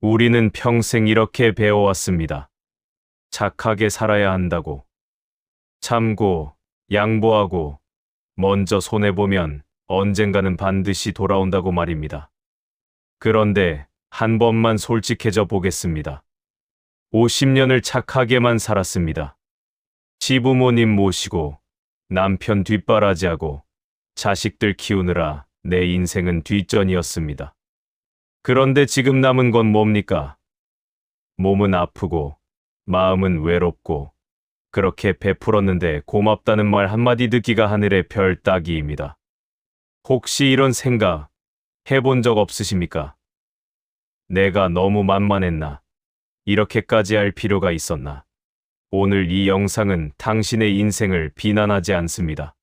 우리는 평생 이렇게 배워왔습니다. 착하게 살아야 한다고. 참고, 양보하고, 먼저 손해보면 언젠가는 반드시 돌아온다고 말입니다. 그런데 한 번만 솔직해져 보겠습니다. 50년을 착하게만 살았습니다. 시부모님 모시고, 남편 뒷바라지하고, 자식들 키우느라 내 인생은 뒷전이었습니다. 그런데 지금 남은 건 뭡니까? 몸은 아프고, 마음은 외롭고, 그렇게 베풀었는데 고맙다는 말 한마디 듣기가 하늘의 별 따기입니다. 혹시 이런 생각 해본 적 없으십니까? 내가 너무 만만했나? 이렇게까지 할 필요가 있었나? 오늘 이 영상은 당신의 인생을 비난하지 않습니다.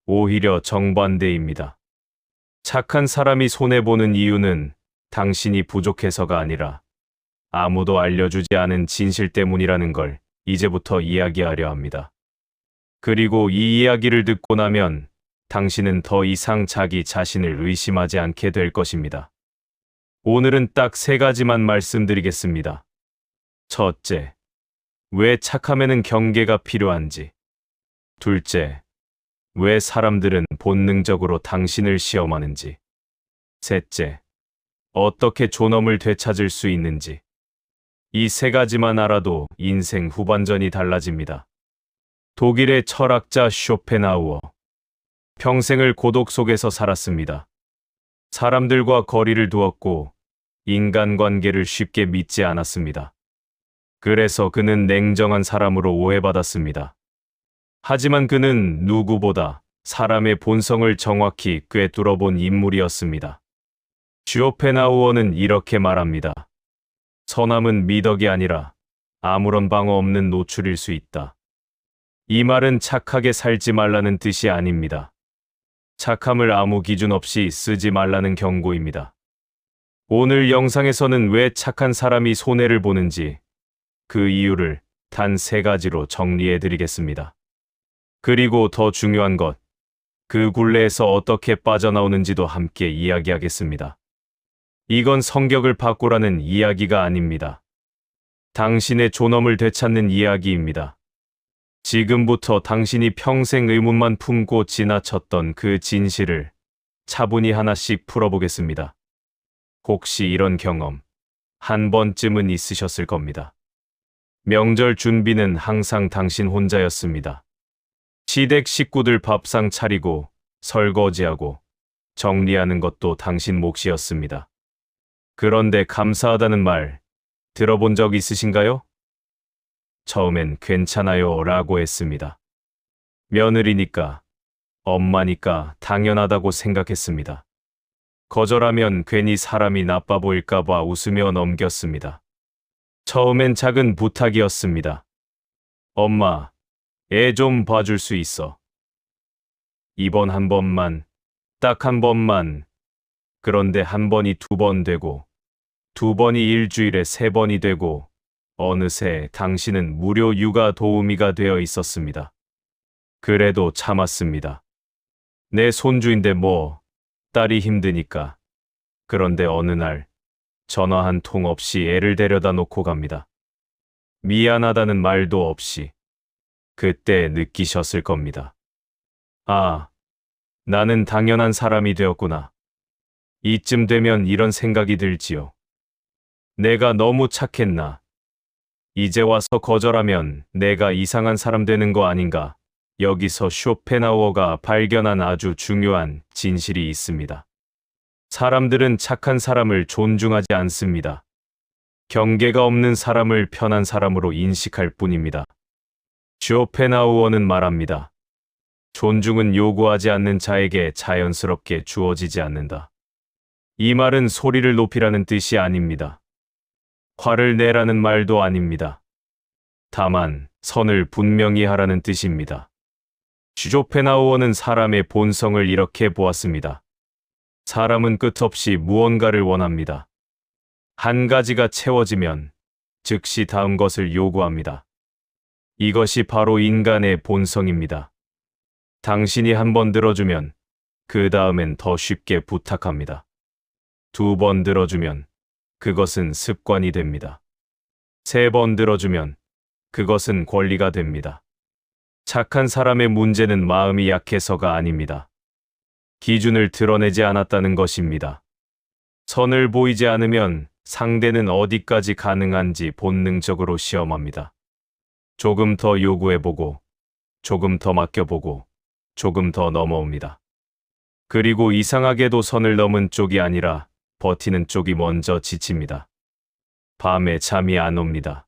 오히려 정반대입니다. 착한 사람이 손해보는 이유는 당신이 부족해서가 아니라 아무도 알려주지 않은 진실 때문이라는 걸 이제부터 이야기하려 합니다. 그리고 이 이야기를 듣고 나면 당신은 더 이상 자기 자신을 의심하지 않게 될 것입니다. 오늘은 딱 3가지만 말씀드리겠습니다. 첫째, 왜 착함에는 경계가 필요한지. 둘째, 왜 사람들은 본능적으로 당신을 시험하는지. 셋째, 어떻게 존엄을 되찾을 수 있는지. 이 3가지만 알아도 인생 후반전이 달라집니다. 독일의 철학자 쇼펜하우어. 평생을 고독 속에서 살았습니다. 사람들과 거리를 두었고 인간관계를 쉽게 믿지 않았습니다. 그래서 그는 냉정한 사람으로 오해받았습니다. 하지만 그는 누구보다 사람의 본성을 정확히 꿰뚫어본 인물이었습니다. 쇼펜하우어는 이렇게 말합니다. 선함은 미덕이 아니라 아무런 방어 없는 노출일 수 있다. 이 말은 착하게 살지 말라는 뜻이 아닙니다. 착함을 아무 기준 없이 쓰지 말라는 경고입니다. 오늘 영상에서는 왜 착한 사람이 손해를 보는지 그 이유를 단 3가지로 정리해 드리겠습니다. 그리고 더 중요한 것, 그 굴레에서 어떻게 빠져나오는지도 함께 이야기하겠습니다. 이건 성격을 바꾸라는 이야기가 아닙니다. 당신의 존엄을 되찾는 이야기입니다. 지금부터 당신이 평생 의문만 품고 지나쳤던 그 진실을 차분히 하나씩 풀어보겠습니다. 혹시 이런 경험 한 번쯤은 있으셨을 겁니다. 명절 준비는 항상 당신 혼자였습니다. 시댁 식구들 밥상 차리고 설거지하고 정리하는 것도 당신 몫이었습니다. 그런데 감사하다는 말 들어본 적 있으신가요? 처음엔 괜찮아요 라고 했습니다. 며느리니까, 엄마니까 당연하다고 생각했습니다. 거절하면 괜히 사람이 나빠 보일까봐 웃으며 넘겼습니다. 처음엔 작은 부탁이었습니다. 엄마, 애 좀 봐줄 수 있어. 이번 한 번만, 딱 한 번만. 그런데 한 번이 2번 되고, 2번이 일주일에 3번이 되고, 어느새 당신은 무료 육아 도우미가 되어 있었습니다. 그래도 참았습니다. 내 손주인데 뭐, 딸이 힘드니까. 그런데 어느 날 전화 한 통 없이 애를 데려다 놓고 갑니다. 미안하다는 말도 없이. 그때 느끼셨을 겁니다. 아, 나는 당연한 사람이 되었구나. 이쯤 되면 이런 생각이 들지요. 내가 너무 착했나? 이제 와서 거절하면 내가 이상한 사람 되는 거 아닌가? 여기서 쇼펜하우어가 발견한 아주 중요한 진실이 있습니다. 사람들은 착한 사람을 존중하지 않습니다. 경계가 없는 사람을 편한 사람으로 인식할 뿐입니다. 쇼펜하우어는 말합니다. 존중은 요구하지 않는 자에게 자연스럽게 주어지지 않는다. 이 말은 소리를 높이라는 뜻이 아닙니다. 화를 내라는 말도 아닙니다. 다만 선을 분명히 하라는 뜻입니다. 쇼펜하우어는 사람의 본성을 이렇게 보았습니다. 사람은 끝없이 무언가를 원합니다. 한 가지가 채워지면 즉시 다음 것을 요구합니다. 이것이 바로 인간의 본성입니다. 당신이 한 번 들어주면 그 다음엔 더 쉽게 부탁합니다. 2번 들어주면 그것은 습관이 됩니다. 3번 들어주면 그것은 권리가 됩니다. 착한 사람의 문제는 마음이 약해서가 아닙니다. 기준을 드러내지 않았다는 것입니다. 선을 보이지 않으면 상대는 어디까지 가능한지 본능적으로 시험합니다. 조금 더 요구해보고, 조금 더 맡겨보고, 조금 더 넘어옵니다. 그리고 이상하게도 선을 넘은 쪽이 아니라 버티는 쪽이 먼저 지칩니다. 밤에 잠이 안 옵니다.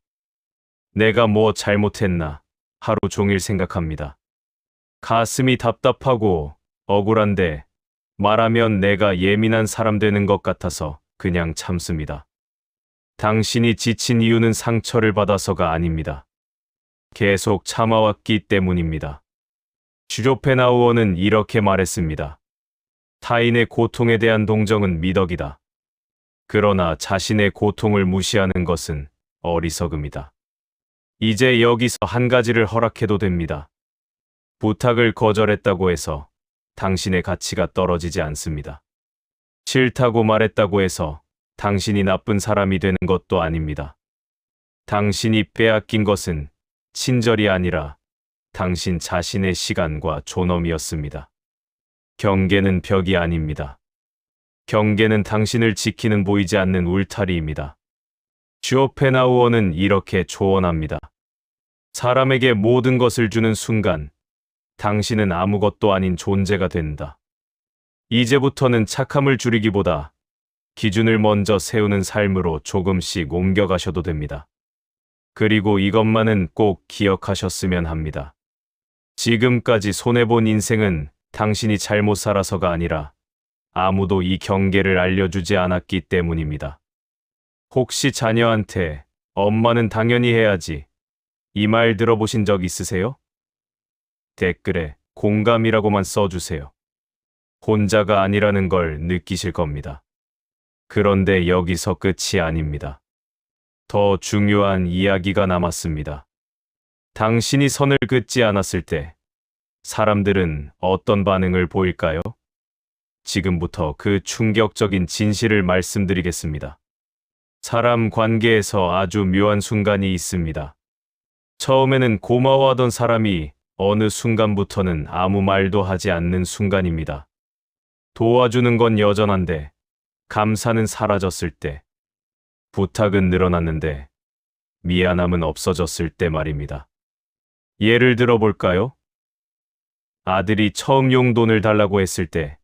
내가 뭐 잘못했나 하루 종일 생각합니다. 가슴이 답답하고 억울한데 말하면 내가 예민한 사람 되는 것 같아서 그냥 참습니다. 당신이 지친 이유는 상처를 받아서가 아닙니다. 계속 참아왔기 때문입니다. 쇼펜하우어는 이렇게 말했습니다. 타인의 고통에 대한 동정은 미덕이다. 그러나 자신의 고통을 무시하는 것은 어리석음이다. 이제 여기서 한 가지를 허락해도 됩니다. 부탁을 거절했다고 해서 당신의 가치가 떨어지지 않습니다. 싫다고 말했다고 해서 당신이 나쁜 사람이 되는 것도 아닙니다. 당신이 빼앗긴 것은 친절이 아니라 당신 자신의 시간과 존엄이었습니다. 경계는 벽이 아닙니다. 경계는 당신을 지키는 보이지 않는 울타리입니다. 쇼펜하우어는 이렇게 조언합니다. 사람에게 모든 것을 주는 순간 당신은 아무것도 아닌 존재가 된다. 이제부터는 착함을 줄이기보다 기준을 먼저 세우는 삶으로 조금씩 옮겨가셔도 됩니다. 그리고 이것만은 꼭 기억하셨으면 합니다. 지금까지 손해본 인생은 당신이 잘못 살아서가 아니라 아무도 이 경계를 알려주지 않았기 때문입니다. 혹시 자녀한테 엄마는 당연히 해야지 이 말 들어보신 적 있으세요? 댓글에 공감이라고만 써주세요. 혼자가 아니라는 걸 느끼실 겁니다. 그런데 여기서 끝이 아닙니다. 더 중요한 이야기가 남았습니다. 당신이 선을 긋지 않았을 때 사람들은 어떤 반응을 보일까요? 지금부터 그 충격적인 진실을 말씀드리겠습니다. 사람 관계에서 아주 묘한 순간이 있습니다. 처음에는 고마워하던 사람이 어느 순간부터는 아무 말도 하지 않는 순간입니다. 도와주는 건 여전한데 감사는 사라졌을 때, 부탁은 늘어났는데 미안함은 없어졌을 때 말입니다. 예를 들어 볼까요? 아들이 처음 용돈을 달라고 했을 때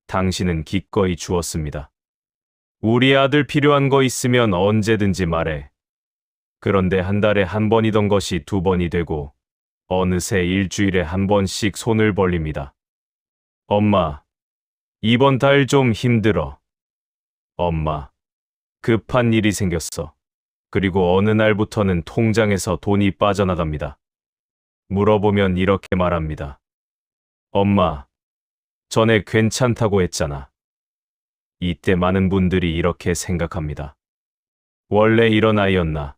당신은 기꺼이 주었습니다. 우리 아들 필요한 거 있으면 언제든지 말해. 그런데 한 달에 한 번이던 것이 2번이 되고 어느새 일주일에 한 번씩 손을 벌립니다. 엄마, 이번 달 좀 힘들어. 엄마, 급한 일이 생겼어. 그리고 어느 날부터는 통장에서 돈이 빠져나갑니다. 물어보면 이렇게 말합니다. 엄마, 전에 괜찮다고 했잖아. 이때 많은 분들이 이렇게 생각합니다. 원래 이런 아이였나?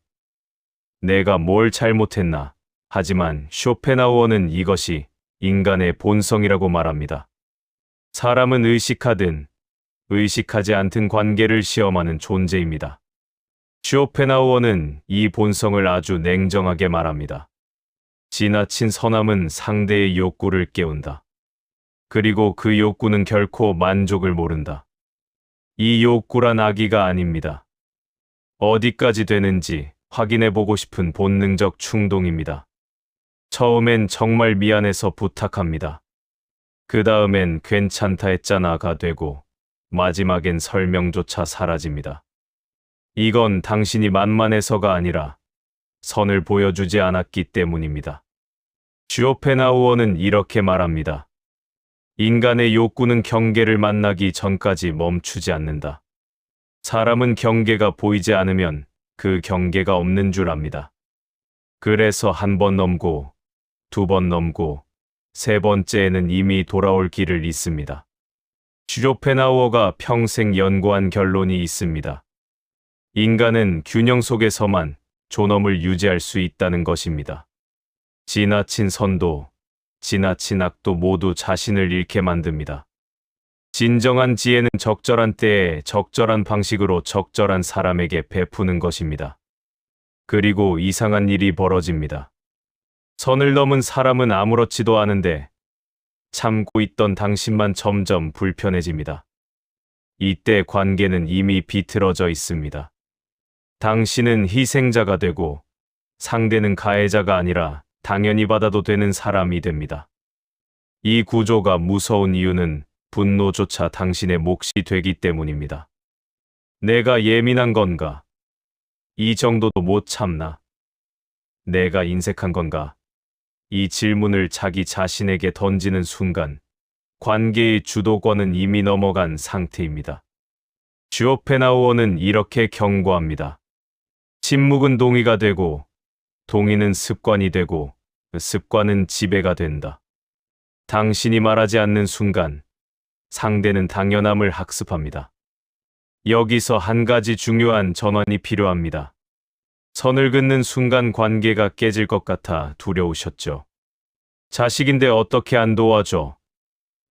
내가 뭘 잘못했나? 하지만 쇼펜하우어는 이것이 인간의 본성이라고 말합니다. 사람은 의식하든 의식하지 않든 관계를 시험하는 존재입니다. 쇼펜하우어는 이 본성을 아주 냉정하게 말합니다. 지나친 선함은 상대의 욕구를 깨운다. 그리고 그 욕구는 결코 만족을 모른다. 이 욕구란 악의가 아닙니다. 어디까지 되는지 확인해보고 싶은 본능적 충동입니다. 처음엔 정말 미안해서 부탁합니다. 그 다음엔 괜찮다 했잖아가 되고 마지막엔 설명조차 사라집니다. 이건 당신이 만만해서가 아니라 선을 보여주지 않았기 때문입니다. 쇼펜하우어는 이렇게 말합니다. 인간의 욕구는 경계를 만나기 전까지 멈추지 않는다. 사람은 경계가 보이지 않으면 그 경계가 없는 줄 압니다. 그래서 1번 넘고 2번 넘고 3번째에는 이미 돌아올 길을 잇습니다. 쇼펜하우어가 평생 연구한 결론이 있습니다. 인간은 균형 속에서만 존엄을 유지할 수 있다는 것입니다. 지나친 선도, 지나친 악도 모두 자신을 잃게 만듭니다. 진정한 지혜는 적절한 때에 적절한 방식으로 적절한 사람에게 베푸는 것입니다. 그리고 이상한 일이 벌어집니다. 선을 넘은 사람은 아무렇지도 않은데 참고 있던 당신만 점점 불편해집니다. 이때 관계는 이미 비틀어져 있습니다. 당신은 희생자가 되고 상대는 가해자가 아니라 당연히 받아도 되는 사람이 됩니다. 이 구조가 무서운 이유는 분노조차 당신의 몫이 되기 때문입니다. 내가 예민한 건가? 이 정도도 못 참나? 내가 인색한 건가? 이 질문을 자기 자신에게 던지는 순간 관계의 주도권은 이미 넘어간 상태입니다. 쇼펜하우어는 이렇게 경고합니다. 침묵은 동의가 되고 동의는 습관이 되고 습관은 지배가 된다. 당신이 말하지 않는 순간 상대는 당연함을 학습합니다. 여기서 한 가지 중요한 전환이 필요합니다. 선을 긋는 순간 관계가 깨질 것 같아 두려우셨죠. 자식인데 어떻게 안 도와줘?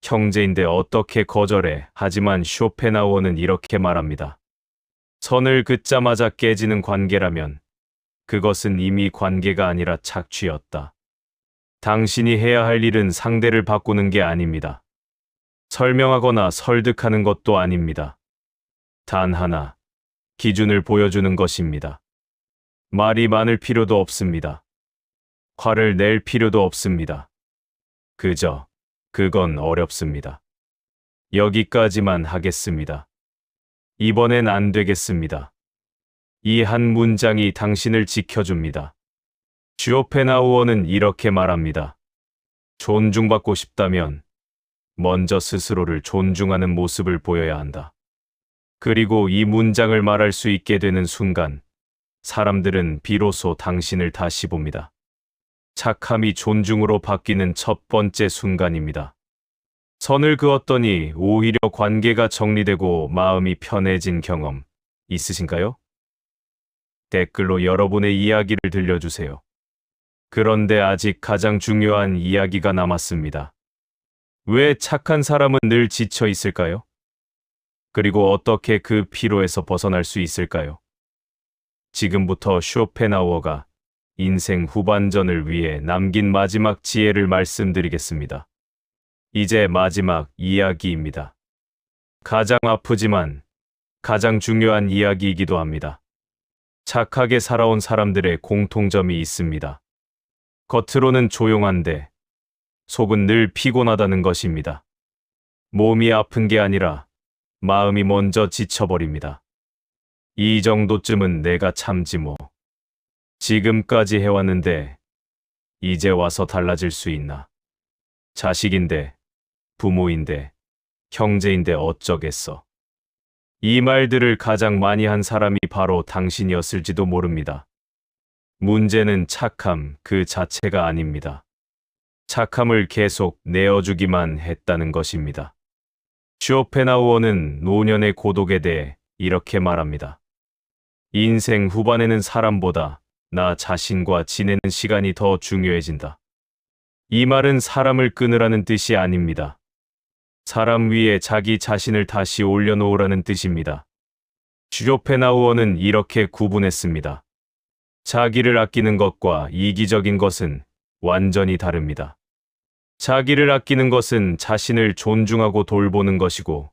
형제인데 어떻게 거절해? 하지만 쇼펜하우어는 이렇게 말합니다. 선을 긋자마자 깨지는 관계라면 그것은 이미 관계가 아니라 착취였다. 당신이 해야 할 일은 상대를 바꾸는 게 아닙니다. 설명하거나 설득하는 것도 아닙니다. 단 하나, 기준을 보여주는 것입니다. 말이 많을 필요도 없습니다. 화를 낼 필요도 없습니다. 그건 어렵습니다. 여기까지만 하겠습니다. 이번엔 안 되겠습니다. 이 한 문장이 당신을 지켜줍니다. 쇼펜하우어는 이렇게 말합니다. 존중받고 싶다면 먼저 스스로를 존중하는 모습을 보여야 한다. 그리고 이 문장을 말할 수 있게 되는 순간 사람들은 비로소 당신을 다시 봅니다. 착함이 존중으로 바뀌는 첫 번째 순간입니다. 선을 그었더니 오히려 관계가 정리되고 마음이 편해진 경험 있으신가요? 댓글로 여러분의 이야기를 들려주세요. 그런데 아직 가장 중요한 이야기가 남았습니다. 왜 착한 사람은 늘 지쳐 있을까요? 그리고 어떻게 그 피로에서 벗어날 수 있을까요? 지금부터 쇼펜하우어가 인생 후반전을 위해 남긴 마지막 지혜를 말씀드리겠습니다. 이제 마지막 이야기입니다. 가장 아프지만 가장 중요한 이야기이기도 합니다. 착하게 살아온 사람들의 공통점이 있습니다. 겉으로는 조용한데 속은 늘 피곤하다는 것입니다. 몸이 아픈 게 아니라 마음이 먼저 지쳐버립니다. 이 정도쯤은 내가 참지 뭐. 지금까지 해왔는데 이제 와서 달라질 수 있나. 자식인데, 부모인데, 형제인데 어쩌겠어. 이 말들을 가장 많이 한 사람이 바로 당신이었을지도 모릅니다. 문제는 착함 그 자체가 아닙니다. 착함을 계속 내어주기만 했다는 것입니다. 쇼펜하우어는 노년의 고독에 대해 이렇게 말합니다. 인생 후반에는 사람보다 나 자신과 지내는 시간이 더 중요해진다. 이 말은 사람을 끊으라는 뜻이 아닙니다. 사람 위에 자기 자신을 다시 올려놓으라는 뜻입니다. 쇼펜하우어는 이렇게 구분했습니다. 자기를 아끼는 것과 이기적인 것은 완전히 다릅니다. 자기를 아끼는 것은 자신을 존중하고 돌보는 것이고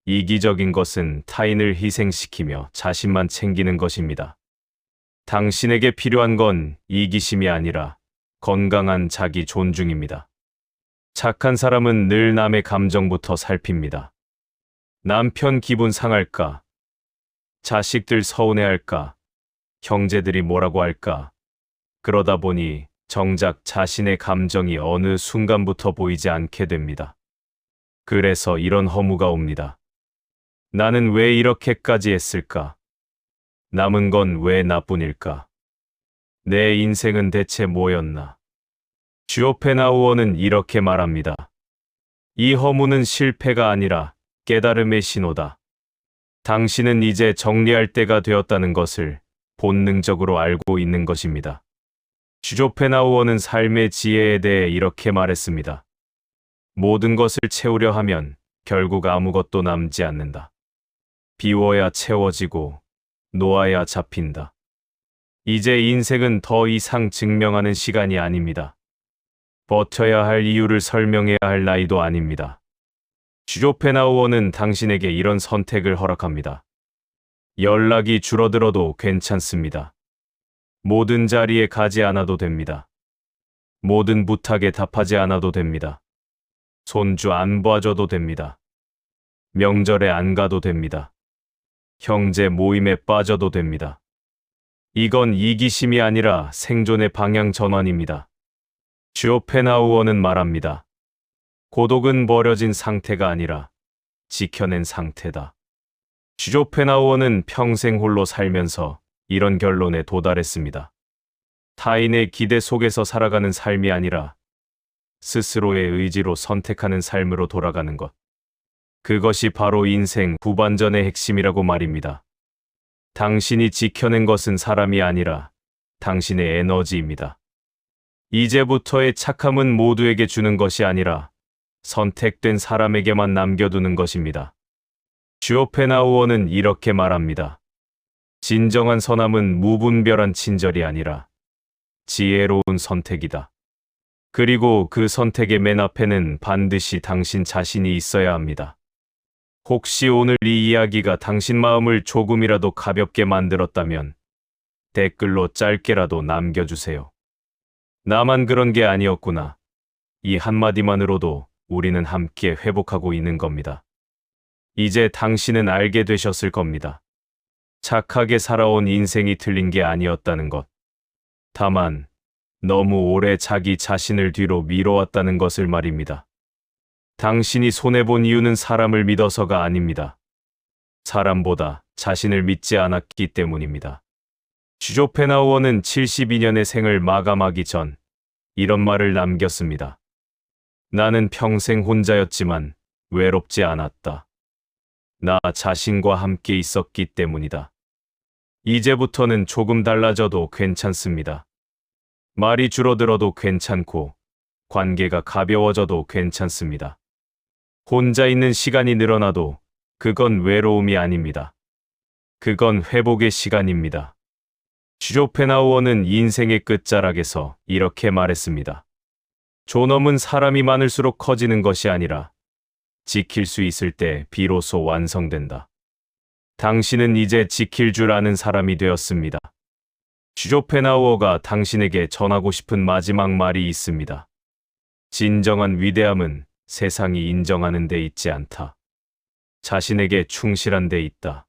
이기적인 것은 타인을 희생시키며 자신만 챙기는 것입니다. 당신에게 필요한 건 이기심이 아니라 건강한 자기 존중입니다. 착한 사람은 늘 남의 감정부터 살핍니다. 남편 기분 상할까? 자식들 서운해할까? 형제들이 뭐라고 할까? 그러다 보니 정작 자신의 감정이 어느 순간부터 보이지 않게 됩니다. 그래서 이런 허무가 옵니다. 나는 왜 이렇게까지 했을까? 남은 건 왜 나뿐일까? 내 인생은 대체 뭐였나? 쇼펜하우어는 이렇게 말합니다. 이 허무는 실패가 아니라 깨달음의 신호다. 당신은 이제 정리할 때가 되었다는 것을 본능적으로 알고 있는 것입니다. 쇼펜하우어는 삶의 지혜에 대해 이렇게 말했습니다. 모든 것을 채우려 하면 결국 아무것도 남지 않는다. 비워야 채워지고 놓아야 잡힌다. 이제 인생은 더 이상 증명하는 시간이 아닙니다. 버텨야 할 이유를 설명해야 할 나이도 아닙니다. 쇼펜하우어는 당신에게 이런 선택을 허락합니다. 연락이 줄어들어도 괜찮습니다. 모든 자리에 가지 않아도 됩니다. 모든 부탁에 답하지 않아도 됩니다. 손주 안 봐줘도 됩니다. 명절에 안 가도 됩니다. 형제 모임에 빠져도 됩니다. 이건 이기심이 아니라 생존의 방향 전환입니다. 쇼펜하우어는 말합니다. 고독은 버려진 상태가 아니라 지켜낸 상태다. 쇼펜하우어는 평생 홀로 살면서 이런 결론에 도달했습니다. 타인의 기대 속에서 살아가는 삶이 아니라 스스로의 의지로 선택하는 삶으로 돌아가는 것. 그것이 바로 인생 후반전의 핵심이라고 말입니다. 당신이 지켜낸 것은 사람이 아니라 당신의 에너지입니다. 이제부터의 착함은 모두에게 주는 것이 아니라 선택된 사람에게만 남겨두는 것입니다. 쇼펜하우어는 이렇게 말합니다. 진정한 선함은 무분별한 친절이 아니라 지혜로운 선택이다. 그리고 그 선택의 맨 앞에는 반드시 당신 자신이 있어야 합니다. 혹시 오늘 이 이야기가 당신 마음을 조금이라도 가볍게 만들었다면 댓글로 짧게라도 남겨주세요. 나만 그런 게 아니었구나. 이 한마디만으로도 우리는 함께 회복하고 있는 겁니다. 이제 당신은 알게 되셨을 겁니다. 착하게 살아온 인생이 틀린 게 아니었다는 것. 다만 너무 오래 자기 자신을 뒤로 미뤄왔다는 것을 말입니다. 당신이 손해본 이유는 사람을 믿어서가 아닙니다. 사람보다 자신을 믿지 않았기 때문입니다. 쇼펜하우어는 72년의 생을 마감하기 전 이런 말을 남겼습니다. 나는 평생 혼자였지만 외롭지 않았다. 나 자신과 함께 있었기 때문이다. 이제부터는 조금 달라져도 괜찮습니다. 말이 줄어들어도 괜찮고 관계가 가벼워져도 괜찮습니다. 혼자 있는 시간이 늘어나도 그건 외로움이 아닙니다. 그건 회복의 시간입니다. 쇼펜하우어는 인생의 끝자락에서 이렇게 말했습니다. 존엄은 사람이 많을수록 커지는 것이 아니라 지킬 수 있을 때 비로소 완성된다. 당신은 이제 지킬 줄 아는 사람이 되었습니다. 쇼펜하우어가 당신에게 전하고 싶은 마지막 말이 있습니다. 진정한 위대함은 세상이 인정하는 데 있지 않다. 자신에게 충실한 데 있다.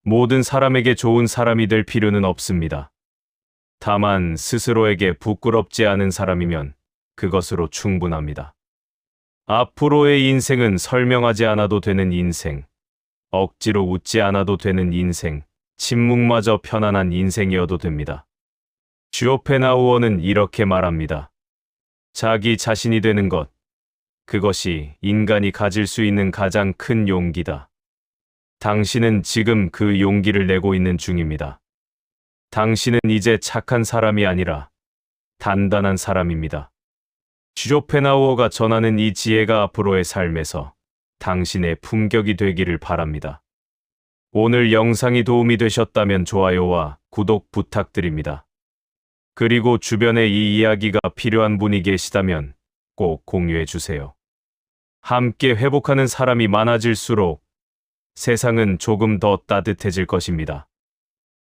모든 사람에게 좋은 사람이 될 필요는 없습니다. 다만 스스로에게 부끄럽지 않은 사람이면 그것으로 충분합니다. 앞으로의 인생은 설명하지 않아도 되는 인생, 억지로 웃지 않아도 되는 인생, 침묵마저 편안한 인생이어도 됩니다. 쇼펜하우어는 이렇게 말합니다. 자기 자신이 되는 것, 그것이 인간이 가질 수 있는 가장 큰 용기다. 당신은 지금 그 용기를 내고 있는 중입니다. 당신은 이제 착한 사람이 아니라 단단한 사람입니다. 쇼펜하우어가 전하는 이 지혜가 앞으로의 삶에서 당신의 품격이 되기를 바랍니다. 오늘 영상이 도움이 되셨다면 좋아요와 구독 부탁드립니다. 그리고 주변에 이 이야기가 필요한 분이 계시다면 꼭 공유해 주세요. 함께 회복하는 사람이 많아질수록 세상은 조금 더 따뜻해질 것입니다.